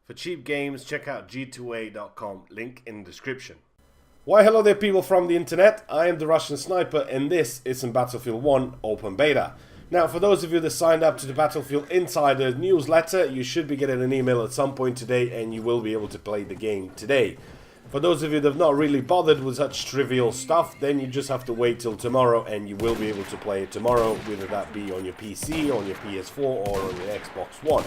For cheap games, check out g2a.com, link in the description. Why hello there people from the internet, I am the Russian Sniper and this is some Battlefield 1 Open Beta. Now for those of you that signed up to the Battlefield Insider newsletter, you should be getting an email at some point today and you will be able to play the game today. For those of you that have not really bothered with such trivial stuff, then you just have to wait till tomorrow and you will be able to play it tomorrow, whether that be on your PC, on your PS4 or on your Xbox One.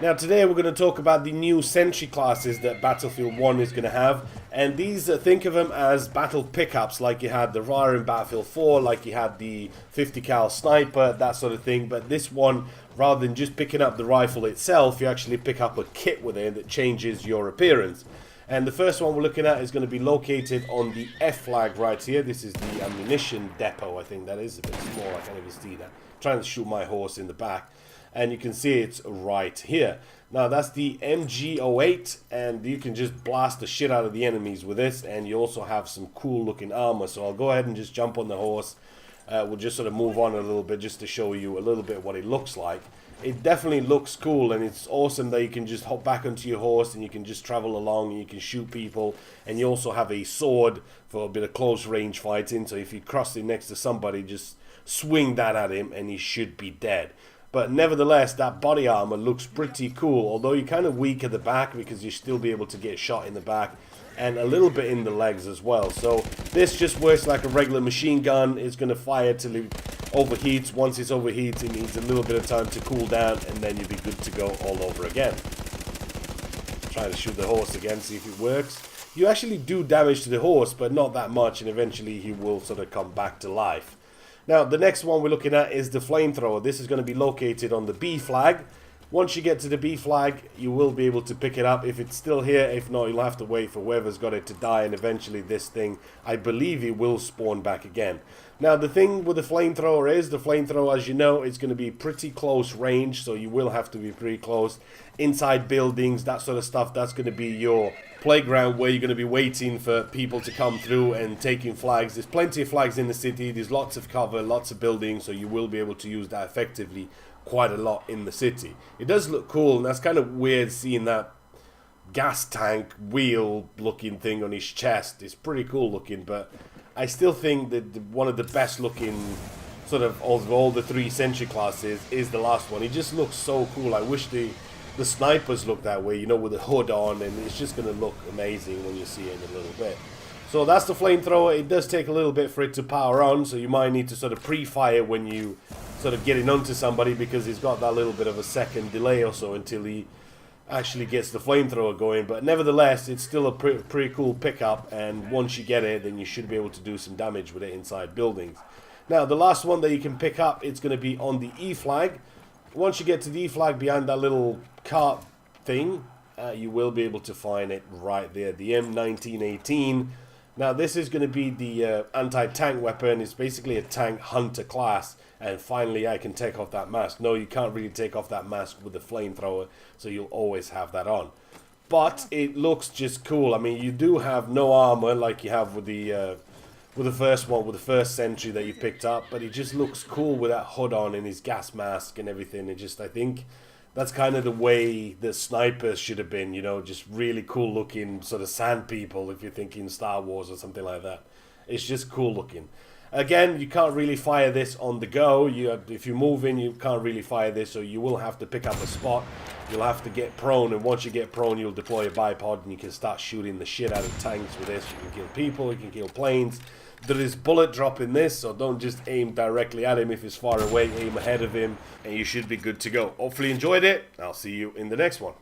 Now today we're going to talk about the new Sentry classes that Battlefield 1 is going to have, and these, think of them as battle pickups like you had the RAR in Battlefield 4, like you had the 50 cal sniper, that sort of thing, but this one, rather than just picking up the rifle itself, you actually pick up a kit with it that changes your appearance. And the first one we're looking at is going to be located on the F flag right here. This is the ammunition depot, I think that is. A bit small, I can't even see that. I'm trying to shoot my horse in the back. And you can see it's right here. Now that's the MG08, and you can just blast the shit out of the enemies with this. And you also have some cool looking armor. So I'll go ahead and just jump on the horse. We'll just sort of move on a little bit just to show you a little bit what it looks like. It definitely looks cool, and it's awesome that you can just hop back onto your horse and you can just travel along and you can shoot people, and you also have a sword for a bit of close range fighting, so if you cross it next to somebody, just swing that at him and he should be dead. But nevertheless, that body armor looks pretty cool, although you're kind of weak at the back because you still be able to get shot in the back and a little bit in the legs as well. So this just works like a regular machine gun. It's going to fire till it overheats. Once it's overheats, it needs a little bit of time to cool down, and then you'll be good to go all over again. Try to shoot the horse again, see if it works. You actually do damage to the horse, but not that much, and eventually he will sort of come back to life. Now the next one we're looking at is the flamethrower. This is going to be located on the B flag. Once you get to the B flag, you will be able to pick it up if it's still here. If not, you'll have to wait for whoever's got it to die, and eventually this thing, I believe it will spawn back again. Now the thing with the flamethrower is, the flamethrower, as you know, it's going to be pretty close range, so you will have to be pretty close. Inside buildings, that sort of stuff, that's going to be your playground where you're going to be waiting for people to come through and taking flags. There's plenty of flags in the city, there's lots of cover, lots of buildings, so you will be able to use that effectively quite a lot in the city. It does look cool, and that's kind of weird seeing that gas tank wheel looking thing on his chest. It's pretty cool looking, but I still think that one of the best looking sort of all the three Sentry classes is the last one. It just looks so cool. I wish the snipers look that way, you know, with the hood on, and it's just going to look amazing when you see it in a little bit. So that's the flamethrower. It does take a little bit for it to power on, so you might need to sort of pre-fire when you sort of getting onto somebody, because he's got that little bit of a second delay or so until he actually gets the flamethrower going. But nevertheless, it's still a pretty cool pickup, and once you get it, then you should be able to do some damage with it inside buildings. Now the last one that you can pick up, it's going to be on the E flag. Once you get to the E flag behind that little cart thing, you will be able to find it right there, the M1918. Now this is going to be the anti-tank weapon. It's basically a tank hunter class. And finally I can take off that mask. No, you can't really take off that mask with the flamethrower, so you'll always have that on. But it looks just cool. I mean, you do have no armor like you have with the first one, with the first Sentry that you picked up, but it just looks cool with that hood on and his gas mask and everything. It just, I think that's kind of the way the snipers should have been, you know, just really cool looking sort of sand people, if you're thinking Star Wars or something like that. It's just cool looking. Again, you can't really fire this on the go. If you're moving, you can't really fire this, so you will have to pick up a spot. You'll have to get prone, and once you get prone, you'll deploy a bipod, and you can start shooting the shit out of tanks with this. You can kill people, you can kill planes. There is bullet drop in this, so don't just aim directly at him. If he's far away, aim ahead of him, and you should be good to go. Hopefully you enjoyed it. I'll see you in the next one.